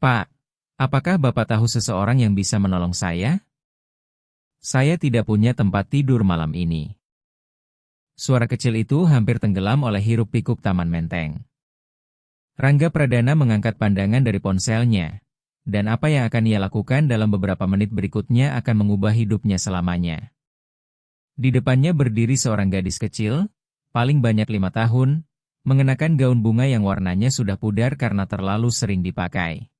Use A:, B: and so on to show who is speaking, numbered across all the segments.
A: Pak, apakah Bapak tahu seseorang yang bisa menolong saya? Saya tidak punya tempat tidur malam ini. Suara kecil itu hampir tenggelam oleh hiruk-pikuk taman menteng. Rangga Pradana mengangkat pandangan dari ponselnya, dan apa yang akan ia lakukan dalam beberapa menit berikutnya akan mengubah hidupnya selamanya. Di depannya berdiri seorang gadis kecil, paling banyak 5 tahun, mengenakan gaun bunga yang warnanya sudah pudar karena terlalu sering dipakai.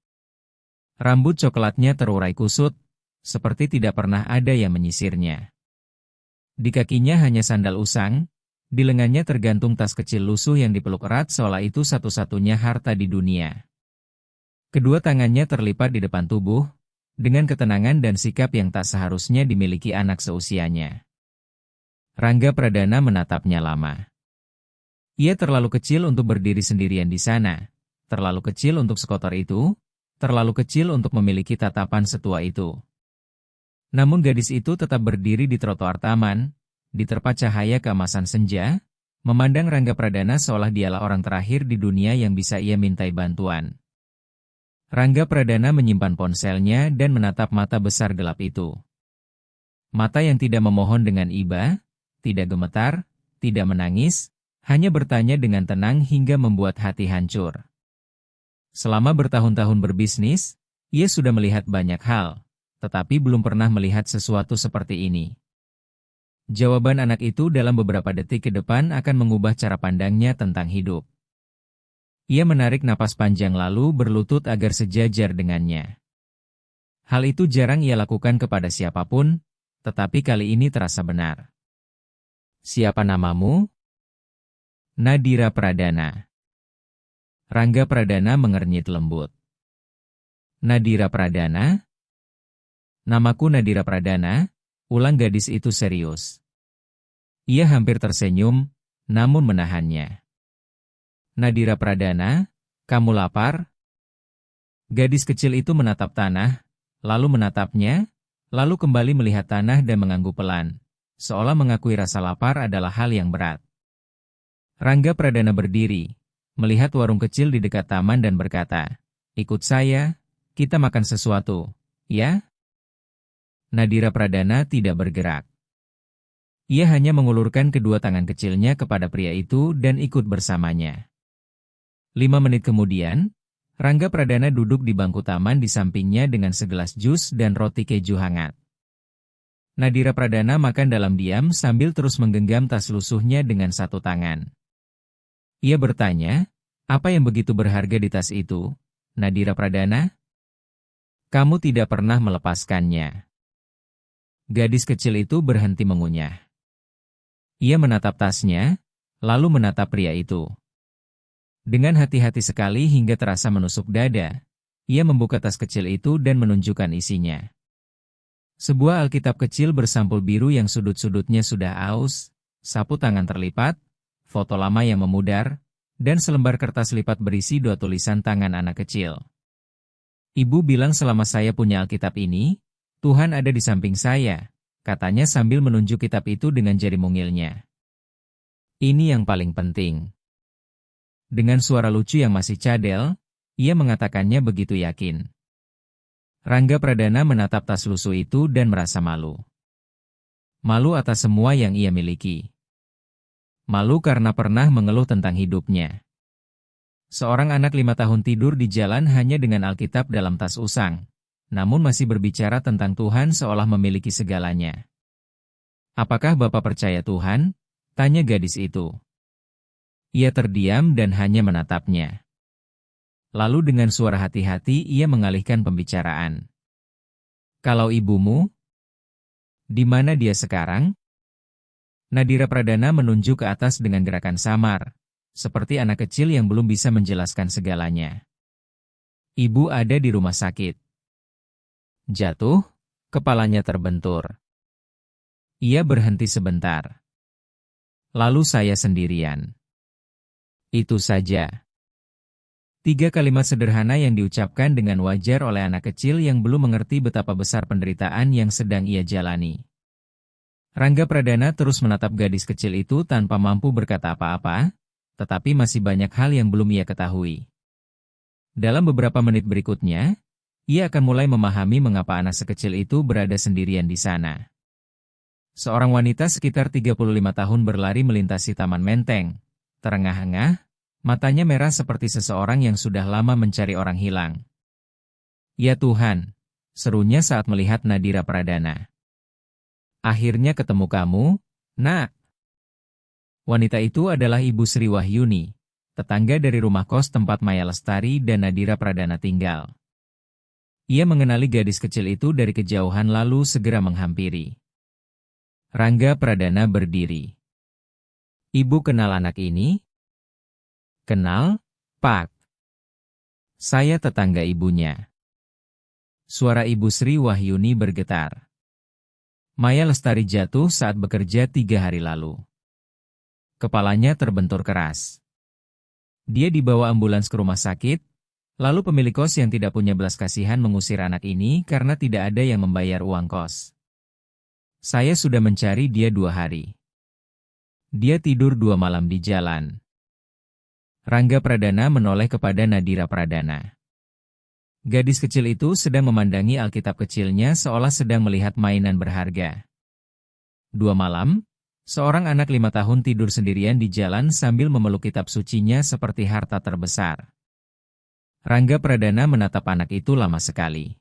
A: Rambut coklatnya terurai kusut, seperti tidak pernah ada yang menyisirnya. Di kakinya hanya sandal usang, di lengannya tergantung tas kecil lusuh yang dipeluk erat seolah itu satu-satunya harta di dunia. Kedua tangannya terlipat di depan tubuh, dengan ketenangan dan sikap yang tak seharusnya dimiliki anak seusianya. Rangga Pradana menatapnya lama. Ia terlalu kecil untuk berdiri sendirian di sana, terlalu kecil untuk sekotor itu, terlalu kecil untuk memiliki tatapan setua itu. Namun gadis itu tetap berdiri di trotoar taman, diterpa cahaya keemasan senja, memandang Rangga Pradana seolah dialah orang terakhir di dunia yang bisa ia mintai bantuan. Rangga Pradana menyimpan ponselnya dan menatap mata besar gelap itu. Mata yang tidak memohon dengan iba, tidak gemetar, tidak menangis, hanya bertanya dengan tenang hingga membuat hati hancur. Selama bertahun-tahun berbisnis, ia sudah melihat banyak hal, tetapi belum pernah melihat sesuatu seperti ini. Jawaban anak itu dalam beberapa detik ke depan akan mengubah cara pandangnya tentang hidup. Ia menarik napas panjang lalu berlutut agar sejajar dengannya. Hal itu jarang ia lakukan kepada siapapun, tetapi kali ini terasa benar. Siapa namamu? Nadira Pradana. Rangga Pradana mengernyit lembut. Nadira Pradana? Namaku Nadira Pradana, ulang gadis itu serius. Ia hampir tersenyum, namun menahannya. Nadira Pradana, kamu lapar? Gadis kecil itu menatap tanah, lalu menatapnya, lalu kembali melihat tanah dan mengangguk pelan, seolah mengakui rasa lapar adalah hal yang berat. Rangga Pradana berdiri, melihat warung kecil di dekat taman dan berkata, ikut saya, kita makan sesuatu, ya? Nadira Pradana tidak bergerak. Ia hanya mengulurkan kedua tangan kecilnya kepada pria itu dan ikut bersamanya. 5 menit kemudian, Rangga Pradana duduk di bangku taman di sampingnya dengan segelas jus dan roti keju hangat. Nadira Pradana makan dalam diam sambil terus menggenggam tas lusuhnya dengan satu tangan. Ia bertanya, apa yang begitu berharga di tas itu, Nadira Pradana? Kamu tidak pernah melepaskannya. Gadis kecil itu berhenti mengunyah. Ia menatap tasnya, lalu menatap pria itu. Dengan hati-hati sekali hingga terasa menusuk dada, ia membuka tas kecil itu dan menunjukkan isinya. Sebuah Alkitab kecil bersampul biru yang sudut-sudutnya sudah aus, sapu tangan terlipat, foto lama yang memudar, dan selembar kertas lipat berisi 2 tulisan tangan anak kecil. Ibu bilang selama saya punya Alkitab ini, Tuhan ada di samping saya, katanya sambil menunjuk kitab itu dengan jari mungilnya. Ini yang paling penting. Dengan suara lucu yang masih cadel, ia mengatakannya begitu yakin. Rangga Pradana menatap tas lusuh itu dan merasa malu. Malu atas semua yang ia miliki. Malu karena pernah mengeluh tentang hidupnya. Seorang anak 5 tahun tidur di jalan hanya dengan Alkitab dalam tas usang, namun masih berbicara tentang Tuhan seolah memiliki segalanya. Apakah Bapak percaya Tuhan? Tanya gadis itu. Ia terdiam dan hanya menatapnya. Lalu dengan suara hati-hati ia mengalihkan pembicaraan. Kalau ibumu? Di mana dia sekarang? Nadira Pradana menunjuk ke atas dengan gerakan samar, seperti anak kecil yang belum bisa menjelaskan segalanya. Ibu ada di rumah sakit. Jatuh, kepalanya terbentur. Ia berhenti sebentar. Lalu saya sendirian. Itu saja. 3 kalimat sederhana yang diucapkan dengan wajar oleh anak kecil yang belum mengerti betapa besar penderitaan yang sedang ia jalani. Rangga Pradana terus menatap gadis kecil itu tanpa mampu berkata apa-apa, tetapi masih banyak hal yang belum ia ketahui. Dalam beberapa menit berikutnya, ia akan mulai memahami mengapa anak sekecil itu berada sendirian di sana. Seorang wanita sekitar 35 tahun berlari melintasi taman menteng. Terengah-engah, matanya merah seperti seseorang yang sudah lama mencari orang hilang. "Ya Tuhan," serunya saat melihat Nadira Pradana. "Akhirnya ketemu kamu, Nak." Wanita itu adalah Ibu Sri Wahyuni, tetangga dari rumah kos tempat Maya Lestari dan Nadira Pradana tinggal. Ia mengenali gadis kecil itu dari kejauhan lalu segera menghampiri. Rangga Pradana berdiri. "Ibu kenal anak ini?" "Kenal, Pak. Saya tetangga ibunya." Suara Ibu Sri Wahyuni bergetar. Maya Lestari jatuh saat bekerja 3 hari lalu. Kepalanya terbentur keras. Dia dibawa ambulans ke rumah sakit, lalu pemilik kos yang tidak punya belas kasihan mengusir anak ini karena tidak ada yang membayar uang kos. Saya sudah mencari dia 2 hari. Dia tidur 2 malam di jalan. Rangga Pradana menoleh kepada Nadira Pradana. Gadis kecil itu sedang memandangi Alkitab kecilnya seolah sedang melihat mainan berharga. 2 malam, seorang anak 5 tahun tidur sendirian di jalan sambil memeluk kitab sucinya seperti harta terbesar. Rangga Pradana menatap anak itu lama sekali.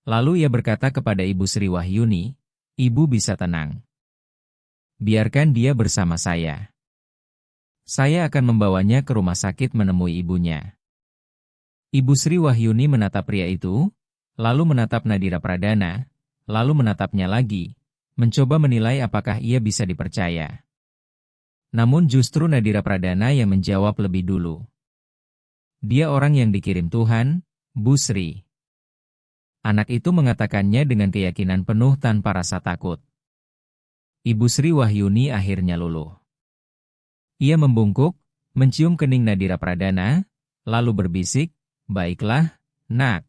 A: Lalu ia berkata kepada Ibu Sri Wahyuni, "Ibu bisa tenang. Biarkan dia bersama saya. Saya akan membawanya ke rumah sakit menemui ibunya." Ibu Sri Wahyuni menatap pria itu, lalu menatap Nadira Pradana, lalu menatapnya lagi, mencoba menilai apakah ia bisa dipercaya. Namun justru Nadira Pradana yang menjawab lebih dulu. "Dia orang yang dikirim Tuhan, Bu Sri." Anak itu mengatakannya dengan keyakinan penuh tanpa rasa takut. Ibu Sri Wahyuni akhirnya luluh. Ia membungkuk, mencium kening Nadira Pradana, lalu berbisik, "Baiklah, Nak."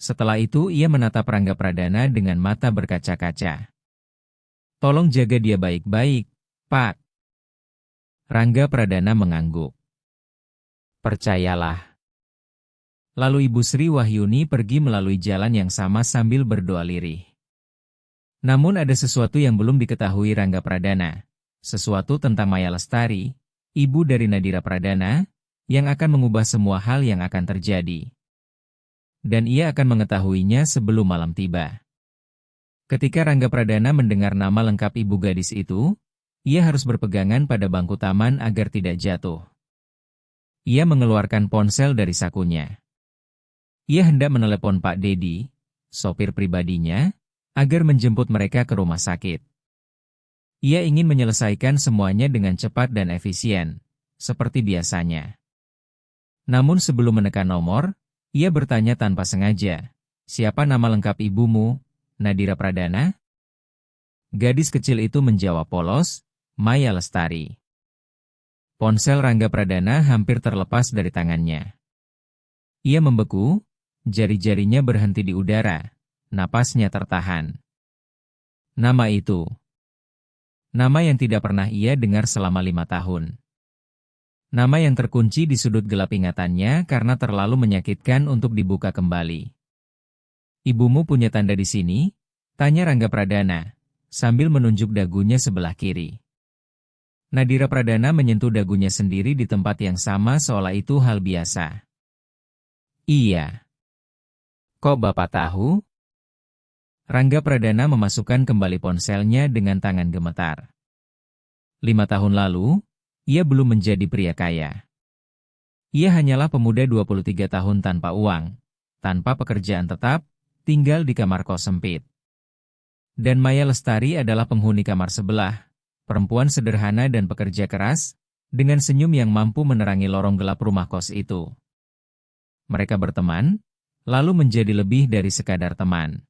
A: Setelah itu ia menatap Rangga Pradana dengan mata berkaca-kaca. "Tolong jaga dia baik-baik, Pak." Rangga Pradana mengangguk. "Percayalah." Lalu Ibu Sri Wahyuni pergi melalui jalan yang sama sambil berdoa lirih. Namun ada sesuatu yang belum diketahui Rangga Pradana. Sesuatu tentang Maya Lestari, ibu dari Nadira Pradana, yang akan mengubah semua hal yang akan terjadi. Dan ia akan mengetahuinya sebelum malam tiba. Ketika Rangga Pradana mendengar nama lengkap ibu gadis itu, ia harus berpegangan pada bangku taman agar tidak jatuh. Ia mengeluarkan ponsel dari sakunya. Ia hendak menelepon Pak Dedi, sopir pribadinya, agar menjemput mereka ke rumah sakit. Ia ingin menyelesaikan semuanya dengan cepat dan efisien, seperti biasanya. Namun sebelum menekan nomor, ia bertanya tanpa sengaja, "Siapa nama lengkap ibumu, Nadira Pradana?" Gadis kecil itu menjawab polos, "Maya Lestari." Ponsel Rangga Pradana hampir terlepas dari tangannya. Ia membeku, jari-jarinya berhenti di udara, napasnya tertahan. Nama itu. Nama yang tidak pernah ia dengar selama 5 tahun. Nama yang terkunci di sudut gelap ingatannya karena terlalu menyakitkan untuk dibuka kembali. "Ibumu punya tanda di sini?" tanya Rangga Pradana, sambil menunjuk dagunya sebelah kiri. Nadira Pradana menyentuh dagunya sendiri di tempat yang sama seolah itu hal biasa. "Iya." "Kok Bapak tahu?" Rangga Pradana memasukkan kembali ponselnya dengan tangan gemetar. 5 tahun lalu, ia belum menjadi pria kaya. Ia hanyalah pemuda 23 tahun tanpa uang, tanpa pekerjaan tetap, tinggal di kamar kos sempit. Dan Maya Lestari adalah penghuni kamar sebelah, perempuan sederhana dan pekerja keras, dengan senyum yang mampu menerangi lorong gelap rumah kos itu. Mereka berteman, lalu menjadi lebih dari sekadar teman.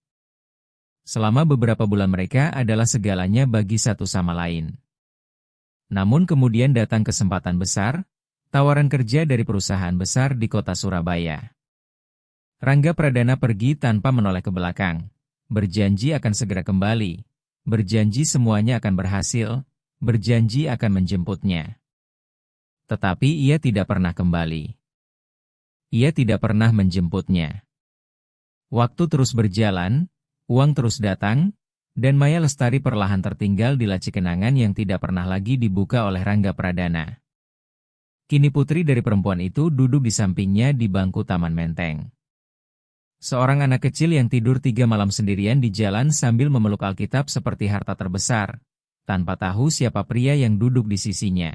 A: Selama beberapa bulan mereka adalah segalanya bagi satu sama lain. Namun kemudian datang kesempatan besar, tawaran kerja dari perusahaan besar di kota Surabaya. Rangga Pradana pergi tanpa menoleh ke belakang, berjanji akan segera kembali, berjanji semuanya akan berhasil, berjanji akan menjemputnya. Tetapi ia tidak pernah kembali. Ia tidak pernah menjemputnya. Waktu terus berjalan, uang terus datang, dan Maya Lestari perlahan tertinggal di laci kenangan yang tidak pernah lagi dibuka oleh Rangga Pradana. Kini putri dari perempuan itu duduk di sampingnya di bangku Taman Menteng. Seorang anak kecil yang tidur 3 malam sendirian di jalan sambil memeluk Alkitab seperti harta terbesar, tanpa tahu siapa pria yang duduk di sisinya.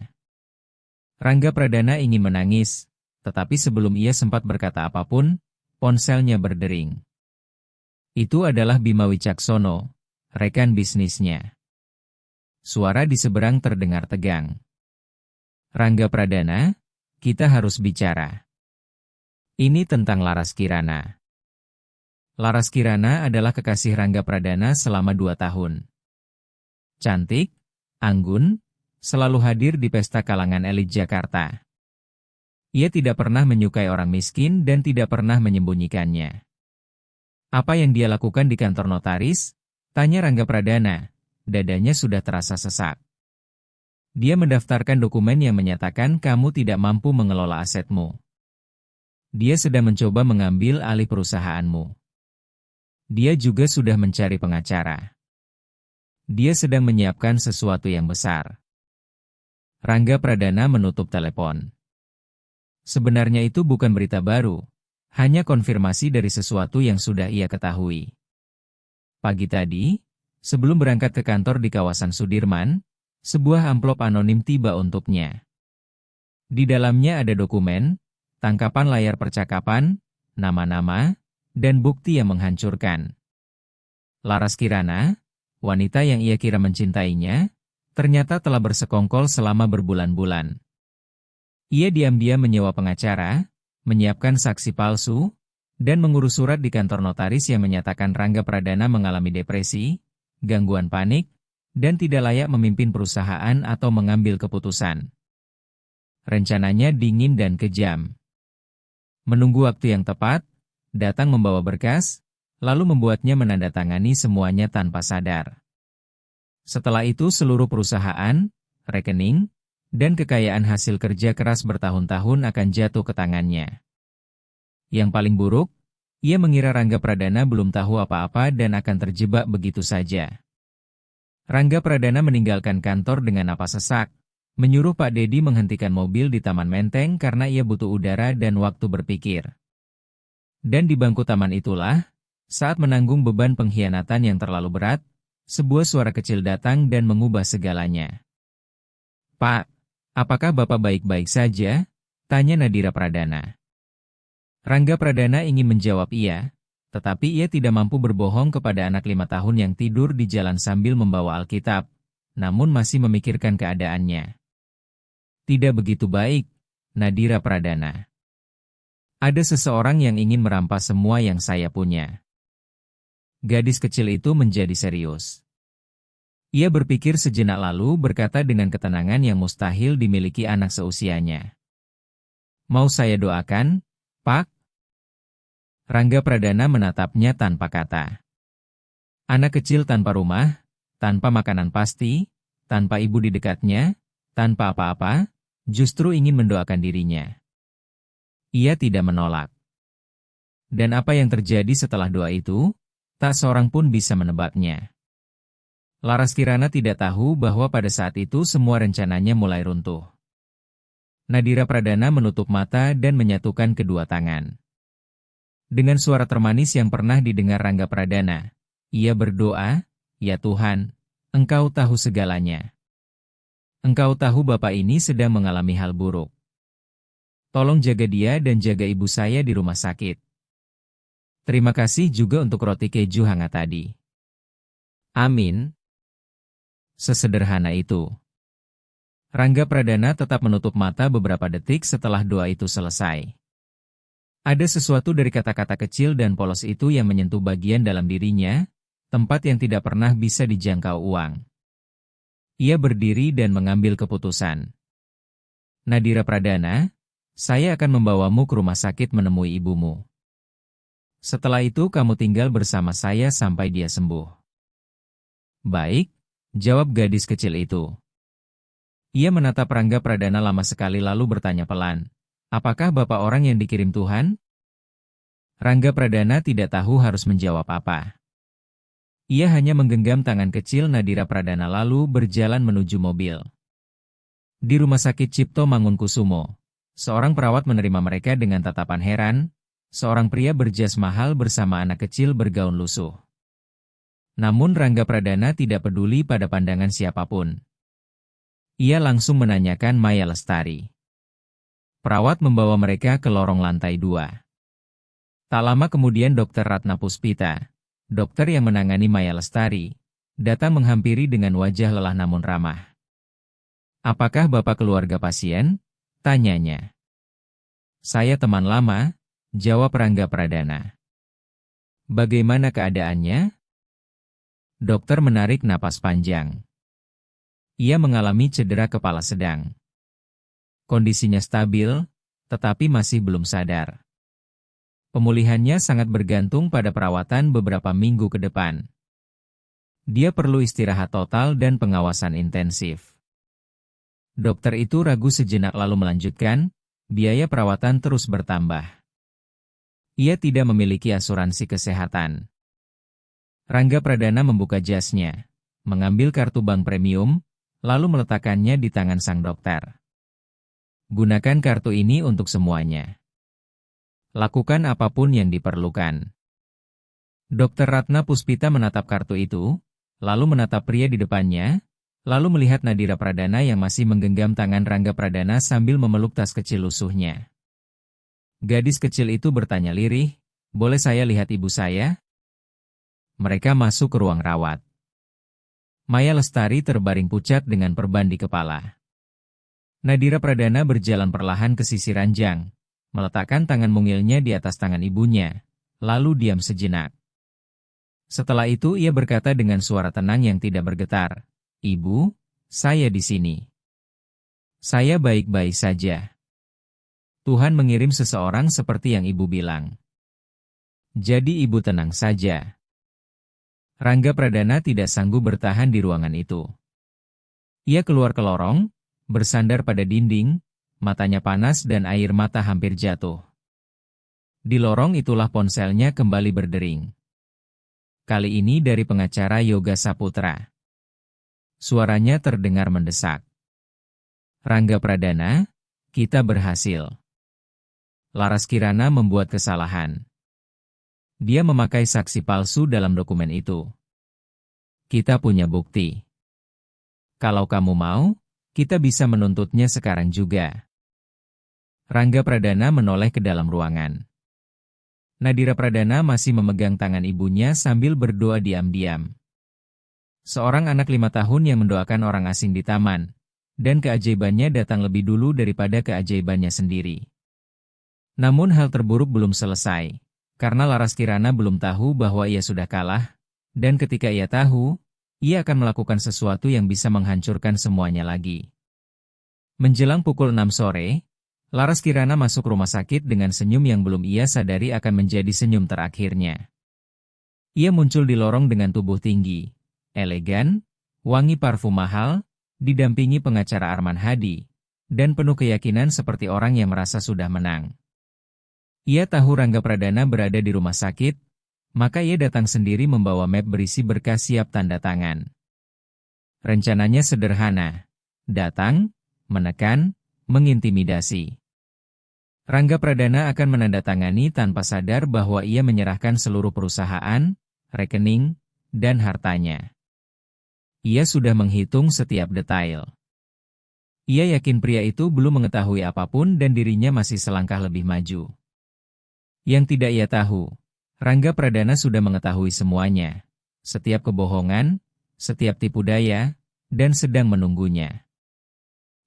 A: Rangga Pradana ingin menangis, tetapi sebelum ia sempat berkata apapun, ponselnya berdering. Itu adalah Bima Wicaksono, rekan bisnisnya. Suara di seberang terdengar tegang. Rangga Pradana, kita harus bicara. Ini tentang Laras Kirana. Laras Kirana adalah kekasih Rangga Pradana selama 2 tahun. Cantik, anggun, selalu hadir di pesta kalangan elit Jakarta. Ia tidak pernah menyukai orang miskin dan tidak pernah menyembunyikannya. Apa yang dia lakukan di kantor notaris? Tanya Rangga Pradana. Dadanya sudah terasa sesak. Dia mendaftarkan dokumen yang menyatakan kamu tidak mampu mengelola asetmu. Dia sedang mencoba mengambil alih perusahaanmu. Dia juga sudah mencari pengacara. Dia sedang menyiapkan sesuatu yang besar. Rangga Pradana menutup telepon. Sebenarnya itu bukan berita baru, hanya konfirmasi dari sesuatu yang sudah ia ketahui. Pagi tadi, sebelum berangkat ke kantor di kawasan Sudirman, sebuah amplop anonim tiba untuknya. Di dalamnya ada dokumen, tangkapan layar percakapan, nama-nama, dan bukti yang menghancurkan. Laras Kirana, wanita yang ia kira mencintainya, ternyata telah bersekongkol selama berbulan-bulan. Ia diam-diam menyewa pengacara, menyiapkan saksi palsu, dan mengurus surat di kantor notaris yang menyatakan Rangga Pradana mengalami depresi, gangguan panik, dan tidak layak memimpin perusahaan atau mengambil keputusan. Rencananya dingin dan kejam. Menunggu waktu yang tepat, datang membawa berkas, lalu membuatnya menandatangani semuanya tanpa sadar. Setelah itu seluruh perusahaan, rekening, dan kekayaan hasil kerja keras bertahun-tahun akan jatuh ke tangannya. Yang paling buruk, ia mengira Rangga Pradana belum tahu apa-apa dan akan terjebak begitu saja. Rangga Pradana meninggalkan kantor dengan napas sesak, menyuruh Pak Dedi menghentikan mobil di Taman Menteng karena ia butuh udara dan waktu berpikir. Dan di bangku taman itulah, saat menanggung beban pengkhianatan yang terlalu berat, sebuah suara kecil datang dan mengubah segalanya. Pak, apakah Bapak baik-baik saja? Tanya Nadira Pradana. Rangga Pradana ingin menjawab iya, tetapi ia tidak mampu berbohong kepada anak 5 tahun yang tidur di jalan sambil membawa Alkitab, namun masih memikirkan keadaannya. Tidak begitu baik, Nadira Pradana. Ada seseorang yang ingin merampas semua yang saya punya. Gadis kecil itu menjadi serius. Ia berpikir sejenak lalu berkata dengan ketenangan yang mustahil dimiliki anak seusianya. Mau saya doakan, Pak? Rangga Pradana menatapnya tanpa kata. Anak kecil tanpa rumah, tanpa makanan pasti, tanpa ibu di dekatnya, tanpa apa-apa, justru ingin mendoakan dirinya. Ia tidak menolak. Dan apa yang terjadi setelah doa itu, tak seorang pun bisa menebaknya. Laras Kirana tidak tahu bahwa pada saat itu semua rencananya mulai runtuh. Nadira Pradana menutup mata dan menyatukan kedua tangan. Dengan suara termanis yang pernah didengar Rangga Pradana, ia berdoa, "Ya Tuhan, Engkau tahu segalanya. Engkau tahu Bapak ini sedang mengalami hal buruk. Tolong jaga dia dan jaga ibu saya di rumah sakit. Terima kasih juga untuk roti keju hangat tadi. Amin." Sesederhana itu. Rangga Pradana tetap menutup mata beberapa detik setelah doa itu selesai. Ada sesuatu dari kata-kata kecil dan polos itu yang menyentuh bagian dalam dirinya, tempat yang tidak pernah bisa dijangkau uang. Ia berdiri dan mengambil keputusan. Nadira Pradana, saya akan membawamu ke rumah sakit menemui ibumu. Setelah itu kamu tinggal bersama saya sampai dia sembuh. Baik, jawab gadis kecil itu. Ia menatap Rangga Pradana lama sekali lalu bertanya pelan, Apakah Bapak orang yang dikirim Tuhan? Rangga Pradana tidak tahu harus menjawab apa. Ia hanya menggenggam tangan kecil Nadira Pradana lalu berjalan menuju mobil. Di Rumah Sakit Cipto Mangunkusumo, seorang perawat menerima mereka dengan tatapan heran. Seorang pria berjas mahal bersama anak kecil bergaun lusuh. Namun Rangga Pradana tidak peduli pada pandangan siapapun. Ia langsung menanyakan Maya Lestari. Perawat membawa mereka ke lorong lantai 2. Tak lama kemudian Dr. Ratna Puspita, dokter yang menangani Maya Lestari, datang menghampiri dengan wajah lelah namun ramah. "Apakah Bapak keluarga pasien?" tanyanya. "Saya teman lama," jawab Rangga Pradana. "Bagaimana keadaannya?" Dokter menarik napas panjang. Ia mengalami cedera kepala sedang. Kondisinya stabil, tetapi masih belum sadar. Pemulihannya sangat bergantung pada perawatan beberapa minggu ke depan. Dia perlu istirahat total dan pengawasan intensif. Dokter itu ragu sejenak lalu melanjutkan, biaya perawatan terus bertambah. Ia tidak memiliki asuransi kesehatan. Rangga Pradana membuka jasnya, mengambil kartu bank premium, lalu meletakkannya di tangan sang dokter. "Gunakan kartu ini untuk semuanya. Lakukan apapun yang diperlukan." Dr. Ratna Puspita menatap kartu itu, lalu menatap pria di depannya, lalu melihat Nadira Pradana yang masih menggenggam tangan Rangga Pradana sambil memeluk tas kecil lusuhnya. Gadis kecil itu bertanya lirih, "Boleh saya lihat ibu saya?" Mereka masuk ke ruang rawat. Maya Lestari terbaring pucat dengan perban di kepala. Nadira Pradana berjalan perlahan ke sisi ranjang, meletakkan tangan mungilnya di atas tangan ibunya, lalu diam sejenak. Setelah itu ia berkata dengan suara tenang yang tidak bergetar, "Ibu, saya di sini. Saya baik-baik saja. Tuhan mengirim seseorang seperti yang ibu bilang. Jadi ibu tenang saja." Rangga Pradana tidak sanggup bertahan di ruangan itu. Ia keluar ke lorong, bersandar pada dinding, matanya panas dan air mata hampir jatuh. Di lorong itulah ponselnya kembali berdering. Kali ini dari pengacara Yoga Saputra. Suaranya terdengar mendesak. "Rangga Pradana, kita berhasil. Laras Kirana membuat kesalahan. Dia memakai saksi palsu dalam dokumen itu. Kita punya bukti. Kalau kamu mau, kita bisa menuntutnya sekarang juga." Rangga Pradana menoleh ke dalam ruangan. Nadira Pradana masih memegang tangan ibunya sambil berdoa diam-diam. Seorang anak 5 tahun yang mendoakan orang asing di taman, dan keajaibannya datang lebih dulu daripada keajaibannya sendiri. Namun hal terburuk belum selesai, karena Laras Kirana belum tahu bahwa ia sudah kalah, dan ketika ia tahu, ia akan melakukan sesuatu yang bisa menghancurkan semuanya lagi. Menjelang pukul 6 sore, Laras Kirana masuk rumah sakit dengan senyum yang belum ia sadari akan menjadi senyum terakhirnya. Ia muncul di lorong dengan tubuh tinggi, elegan, wangi parfum mahal, didampingi pengacara Arman Hadi, dan penuh keyakinan seperti orang yang merasa sudah menang. Ia tahu Rangga Pradana berada di rumah sakit, maka ia datang sendiri membawa map berisi berkas siap tanda tangan. Rencananya sederhana, datang, menekan, mengintimidasi. Rangga Pradana akan menandatangani tanpa sadar bahwa ia menyerahkan seluruh perusahaan, rekening, dan hartanya. Ia sudah menghitung setiap detail. Ia yakin pria itu belum mengetahui apapun dan dirinya masih selangkah lebih maju. Yang tidak ia tahu, Rangga Pradana sudah mengetahui semuanya, setiap kebohongan, setiap tipu daya, dan sedang menunggunya.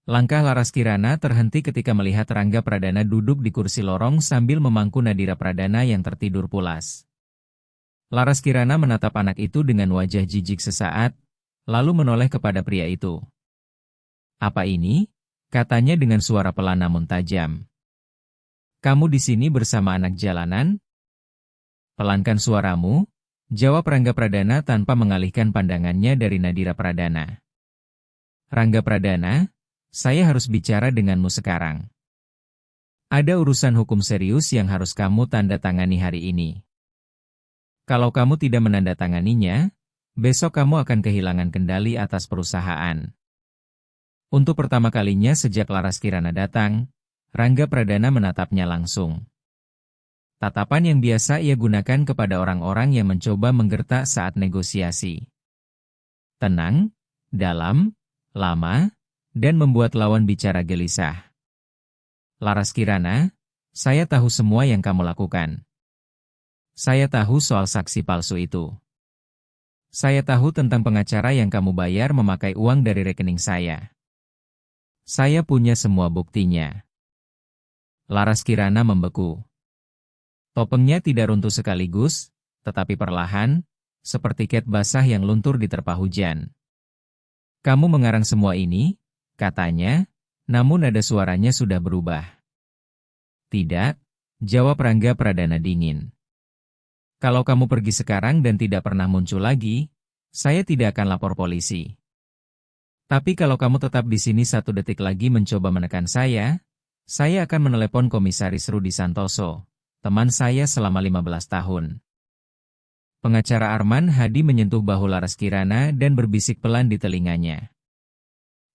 A: Langkah Laras Kirana terhenti ketika melihat Rangga Pradana duduk di kursi lorong sambil memangku Nadira Pradana yang tertidur pulas. Laras Kirana menatap anak itu dengan wajah jijik sesaat, lalu menoleh kepada pria itu. "Apa ini?" katanya dengan suara pelan namun tajam. "Kamu di sini bersama anak jalanan?" "Pelankan suaramu," jawab Rangga Pradana tanpa mengalihkan pandangannya dari Nadira Pradana. "Rangga Pradana, saya harus bicara denganmu sekarang." Ada urusan hukum serius yang harus kamu tanda tangani hari ini. Kalau kamu tidak menandatanganinya, besok kamu akan kehilangan kendali atas perusahaan. Untuk pertama kalinya sejak Laras Kirana datang, Rangga Pradana menatapnya langsung. Tatapan yang biasa ia gunakan kepada orang-orang yang mencoba menggertak saat negosiasi. Tenang, dalam, lama, dan membuat lawan bicara gelisah. Laras Kirana, saya tahu semua yang kamu lakukan. Saya tahu soal saksi palsu itu. Saya tahu tentang pengacara yang kamu bayar memakai uang dari rekening saya. Saya punya semua buktinya. Laras Kirana membeku. Topengnya tidak runtuh sekaligus, tetapi perlahan, seperti ket basah yang luntur diterpa hujan. Kamu mengarang semua ini, katanya, namun nada suaranya sudah berubah. Tidak, jawab Rangga Pradana dingin. Kalau kamu pergi sekarang dan tidak pernah muncul lagi, saya tidak akan lapor polisi. Tapi kalau kamu tetap di sini 1 detik lagi mencoba menekan saya akan menelepon Komisaris Rudi Santoso, teman saya selama 15 tahun. Pengacara Arman Hadi menyentuh bahu Laras Kirana dan berbisik pelan di telinganya.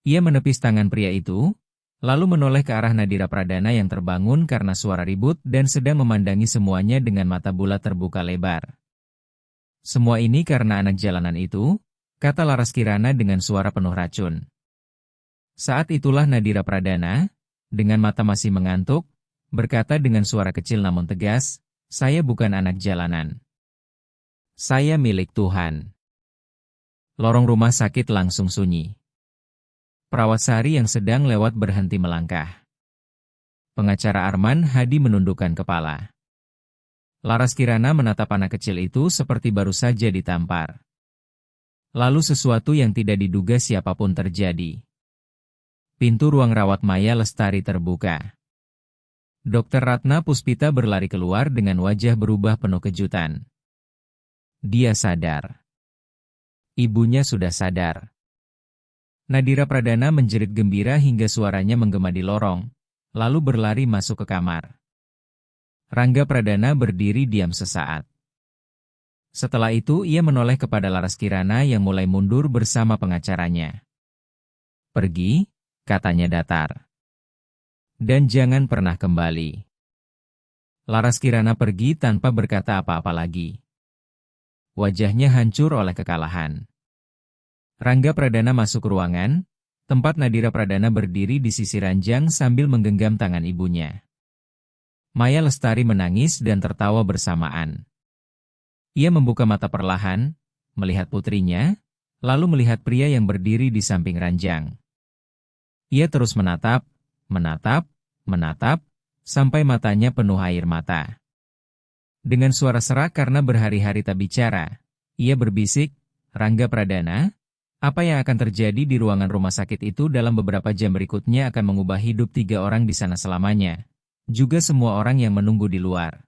A: Ia menepis tangan pria itu, lalu menoleh ke arah Nadira Pradana yang terbangun karena suara ribut dan sedang memandangi semuanya dengan mata bulat terbuka lebar. Semua ini karena anak jalanan itu, kata Laras Kirana dengan suara penuh racun. Saat itulah Nadira Pradana, dengan mata masih mengantuk, berkata dengan suara kecil namun tegas, saya bukan anak jalanan. Saya milik Tuhan. Lorong rumah sakit langsung sunyi. Perawat Sari yang sedang lewat berhenti melangkah. Pengacara Arman Hadi menundukkan kepala. Laras Kirana menatap anak kecil itu seperti baru saja ditampar. Lalu sesuatu yang tidak diduga siapapun terjadi. Pintu ruang rawat Maya Lestari terbuka. Dr. Ratna Puspita berlari keluar dengan wajah berubah penuh kejutan. Dia sadar. Ibunya sudah sadar. Nadira Pradana menjerit gembira hingga suaranya menggema di lorong, lalu berlari masuk ke kamar. Rangga Pradana berdiri diam sesaat. Setelah itu ia menoleh kepada Laras Kirana yang mulai mundur bersama pengacaranya. Pergi, katanya datar. Dan jangan pernah kembali. Laras Kirana pergi tanpa berkata apa-apa lagi. Wajahnya hancur oleh kekalahan. Rangga Pradana masuk ruangan, tempat Nadira Pradana berdiri di sisi ranjang sambil menggenggam tangan ibunya. Maya Lestari menangis dan tertawa bersamaan. Ia membuka mata perlahan, melihat putrinya, lalu melihat pria yang berdiri di samping ranjang. Ia terus menatap, sampai matanya penuh air mata. Dengan suara serak karena berhari-hari tak bicara, ia berbisik, Rangga Pradana, apa yang akan terjadi di ruangan rumah sakit itu dalam beberapa jam berikutnya akan mengubah hidup 3 orang di sana selamanya, juga semua orang yang menunggu di luar.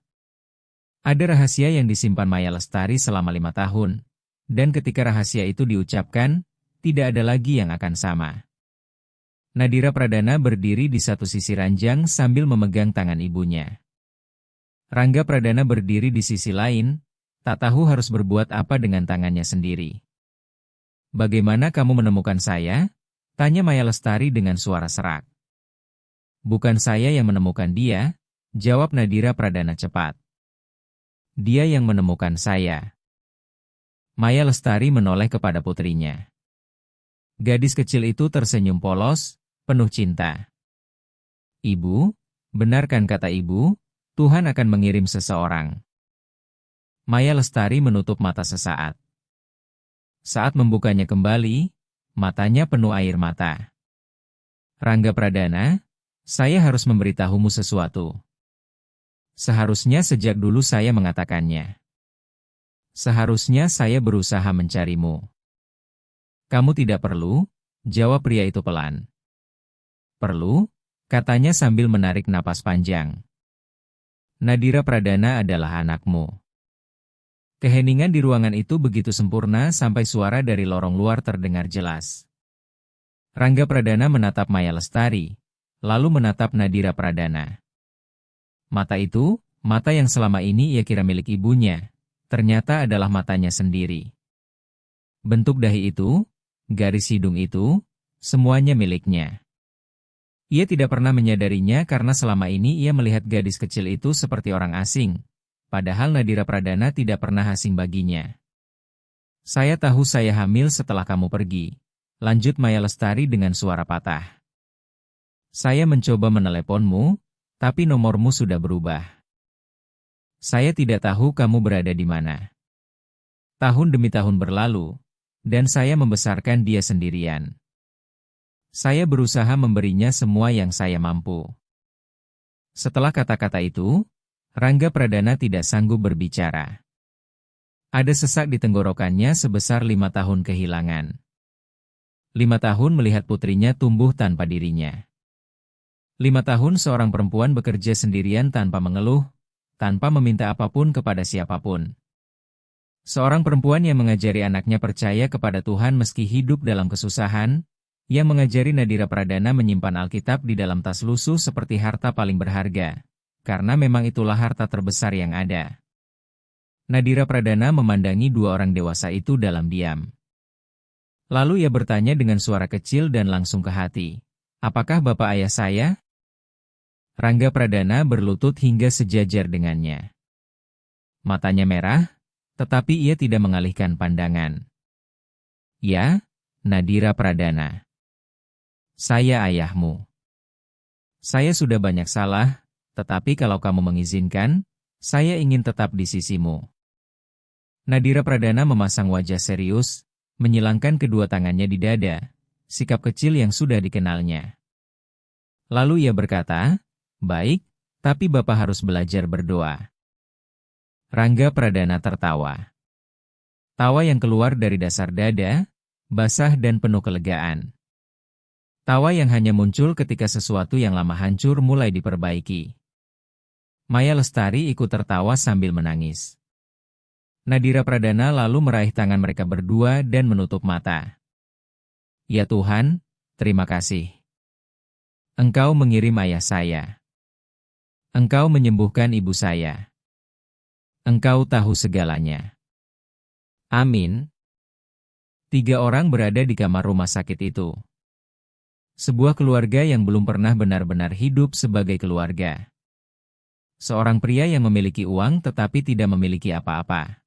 A: Ada rahasia yang disimpan Maya Lestari selama 5 tahun, dan ketika rahasia itu diucapkan, tidak ada lagi yang akan sama. Nadira Pradana berdiri di satu sisi ranjang sambil memegang tangan ibunya. Rangga Pradana berdiri di sisi lain, tak tahu harus berbuat apa dengan tangannya sendiri. Bagaimana kamu menemukan saya? Tanya Maya Lestari dengan suara serak. Bukan saya yang menemukan dia, jawab Nadira Pradana cepat. Dia yang menemukan saya. Maya Lestari menoleh kepada putrinya. Gadis kecil itu tersenyum polos, penuh cinta. Ibu, benarkan kata ibu, Tuhan akan mengirim seseorang. Maya Lestari menutup mata sesaat. Saat membukanya kembali, matanya penuh air mata. Rangga Pradana, saya harus memberitahumu sesuatu. Seharusnya sejak dulu saya mengatakannya. Seharusnya saya berusaha mencarimu. Kamu tidak perlu, jawab pria itu pelan. Perlu, katanya sambil menarik napas panjang. Nadira Pradana adalah anakmu. Keheningan di ruangan itu begitu sempurna sampai suara dari lorong luar terdengar jelas. Rangga Pradana menatap Maya Lestari, lalu menatap Nadira Pradana. Mata itu, mata yang selama ini ia kira milik ibunya, ternyata adalah matanya sendiri. Bentuk dahi itu, garis hidung itu, semuanya miliknya. Ia tidak pernah menyadarinya karena selama ini ia melihat gadis kecil itu seperti orang asing, padahal Nadira Pradana tidak pernah asing baginya. Saya tahu saya hamil setelah kamu pergi, lanjut Maya Lestari dengan suara patah. Saya mencoba meneleponmu, tapi nomormu sudah berubah. Saya tidak tahu kamu berada di mana. Tahun demi tahun berlalu, dan saya membesarkan dia sendirian. Saya berusaha memberinya semua yang saya mampu. Setelah kata-kata itu, Rangga Pradana tidak sanggup berbicara. Ada sesak di tenggorokannya sebesar 5 tahun kehilangan. 5 tahun melihat putrinya tumbuh tanpa dirinya. 5 tahun seorang perempuan bekerja sendirian tanpa mengeluh, tanpa meminta apapun kepada siapapun. Seorang perempuan yang mengajari anaknya percaya kepada Tuhan meski hidup dalam kesusahan, yang mengajari Nadira Pradana menyimpan Alkitab di dalam tas lusuh seperti harta paling berharga, karena memang itulah harta terbesar yang ada. Nadira Pradana memandangi dua orang dewasa itu dalam diam. Lalu ia bertanya dengan suara kecil dan langsung ke hati, "Apakah bapak ayah saya?" Rangga Pradana berlutut hingga sejajar dengannya. Matanya merah, tetapi ia tidak mengalihkan pandangan. "Ya, Nadira Pradana. Saya ayahmu. Saya sudah banyak salah, tetapi kalau kamu mengizinkan, saya ingin tetap di sisimu." Nadira Pradana memasang wajah serius, menyilangkan kedua tangannya di dada, sikap kecil yang sudah dikenalnya. Lalu ia berkata, "Baik, tapi Bapak harus belajar berdoa." Rangga Pradana tertawa. Tawa yang keluar dari dasar dada, basah dan penuh kelegaan. Tawa yang hanya muncul ketika sesuatu yang lama hancur mulai diperbaiki. Maya Lestari ikut tertawa sambil menangis. Nadira Pradana lalu meraih tangan mereka berdua dan menutup mata. "Ya Tuhan, terima kasih. Engkau mengirim ayah saya. Engkau menyembuhkan ibu saya. Engkau tahu segalanya. Amin." 3 orang berada di kamar rumah sakit itu. Sebuah keluarga yang belum pernah benar-benar hidup sebagai keluarga. Seorang pria yang memiliki uang tetapi tidak memiliki apa-apa.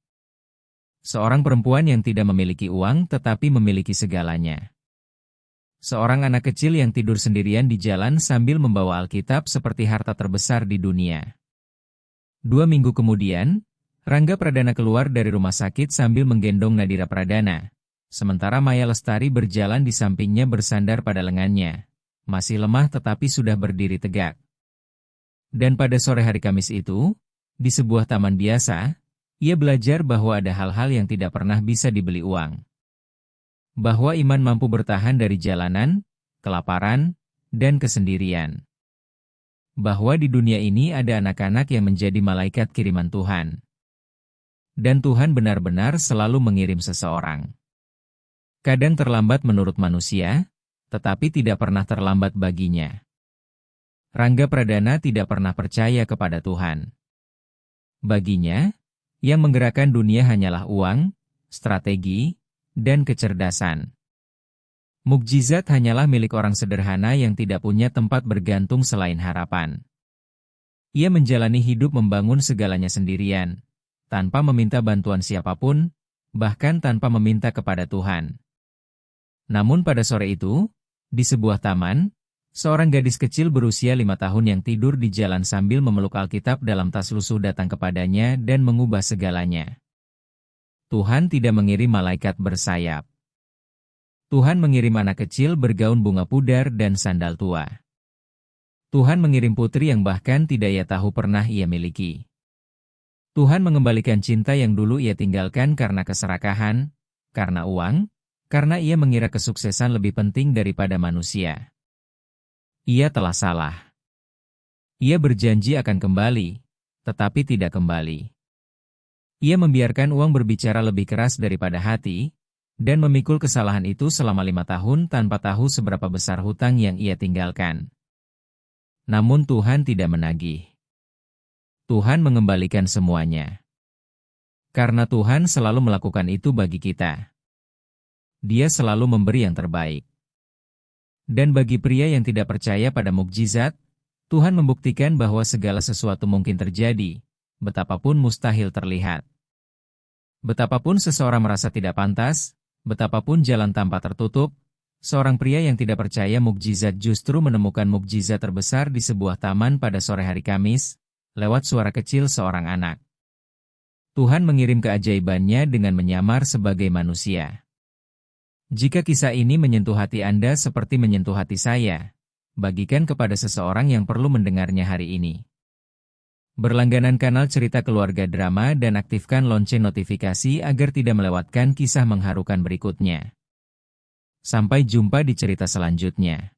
A: Seorang perempuan yang tidak memiliki uang tetapi memiliki segalanya. Seorang anak kecil yang tidur sendirian di jalan sambil membawa Alkitab seperti harta terbesar di dunia. 2 minggu kemudian, Rangga Pradana keluar dari rumah sakit sambil menggendong Nadira Pradana. Sementara Maya Lestari berjalan di sampingnya bersandar pada lengannya. Masih lemah tetapi sudah berdiri tegak. Dan pada sore hari Kamis itu, di sebuah taman biasa, ia belajar bahwa ada hal-hal yang tidak pernah bisa dibeli uang. Bahwa iman mampu bertahan dari jalanan, kelaparan, dan kesendirian. Bahwa di dunia ini ada anak-anak yang menjadi malaikat kiriman Tuhan. Dan Tuhan benar-benar selalu mengirim seseorang. Kadang terlambat menurut manusia, tetapi tidak pernah terlambat baginya. Rangga Pradana tidak pernah percaya kepada Tuhan. Baginya, yang menggerakkan dunia hanyalah uang, strategi, dan kecerdasan. Mukjizat hanyalah milik orang sederhana yang tidak punya tempat bergantung selain harapan. Ia menjalani hidup membangun segalanya sendirian, tanpa meminta bantuan siapapun, bahkan tanpa meminta kepada Tuhan. Namun pada sore itu, di sebuah taman, seorang gadis kecil berusia 5 tahun yang tidur di jalan sambil memeluk Alkitab dalam tas lusuh datang kepadanya dan mengubah segalanya. Tuhan tidak mengirim malaikat bersayap. Tuhan mengirim anak kecil bergaun bunga pudar dan sandal tua. Tuhan mengirim putri yang bahkan tidak ia tahu pernah ia miliki. Tuhan mengembalikan cinta yang dulu ia tinggalkan karena keserakahan, karena uang, karena ia mengira kesuksesan lebih penting daripada manusia. Ia telah salah. Ia berjanji akan kembali, tetapi tidak kembali. Ia membiarkan uang berbicara lebih keras daripada hati, dan memikul kesalahan itu selama 5 tahun tanpa tahu seberapa besar hutang yang ia tinggalkan. Namun Tuhan tidak menagih. Tuhan mengembalikan semuanya. Karena Tuhan selalu melakukan itu bagi kita. Dia selalu memberi yang terbaik. Dan bagi pria yang tidak percaya pada mukjizat, Tuhan membuktikan bahwa segala sesuatu mungkin terjadi, betapapun mustahil terlihat. Betapapun seseorang merasa tidak pantas, betapapun jalan tampak tertutup, seorang pria yang tidak percaya mukjizat justru menemukan mukjizat terbesar di sebuah taman pada sore hari Kamis, lewat suara kecil seorang anak. Tuhan mengirim keajaibannya dengan menyamar sebagai manusia. Jika kisah ini menyentuh hati Anda seperti menyentuh hati saya, bagikan kepada seseorang yang perlu mendengarnya hari ini. Berlangganan kanal Cerita Keluarga Drama dan aktifkan lonceng notifikasi agar tidak melewatkan kisah mengharukan berikutnya. Sampai jumpa di cerita selanjutnya.